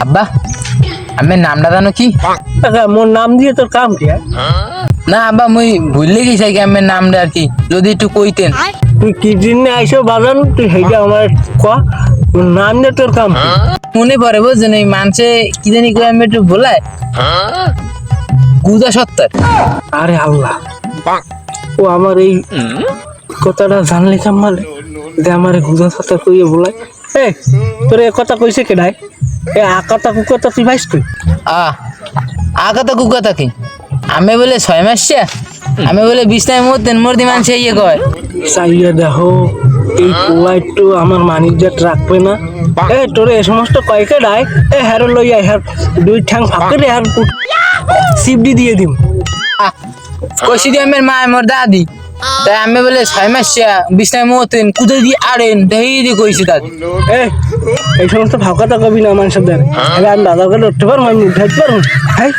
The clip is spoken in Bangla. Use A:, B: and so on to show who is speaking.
A: আব্বা আমি নামটা জানো কি?
B: মোর নাম দিয়ে তোর কাম কি?
A: না আব্বা মুই ভুললে গেছি কি আমার নামটা আর কি, যদি একটু কইতেন।
B: তুই কি দিনে আইসো বাজান, তুই সেইটা আমার ক নাম দিয়ে তোর কাম কি?
A: মনে পড়ে বুঝছেন এই মানুষে কি জানি কই আমি একটু বলায় গুদা সত্তর।
B: আরে আল্লাহ, ও আমার এই কথাটা জানলে কামালে যে আমার গুজা কথা কইয়ে বলাই। এ তোর এ কথা কইছে কেডাই? এ আকাতা কুকাতা তুই ভাইস তুই?
A: আগাতা কুকাতা কি আমি বলে 6 মাস আমি বলে বিছনায় মরদি মানুষে ইয়ে কয়।
B: চাইয়া দেখো এই পোলা একটু আমার মানিজ্জাত রাখবে না। এ তোর এ সমস্ত কয়কে ডাই এ হ্যার লইয়া হ্যার দুই ঠ্যাং ফাঁকে রে হ্যার সিপডি দিয়ে দিম।
A: কইছি দি আমার মা মোর দাদি, তাই আমি বলে 6 মাস বিছনায় মরতেন কুদে দিয়ে আড়েন দেই দি কইছি দাদি।
B: এ এই সমস্ত ফাঁকাতা কবি না মানুষের দ্বারা আমি দাদাকে ধরতে পারবো, আমি উঠাইতে পারবো। হ্যাঁ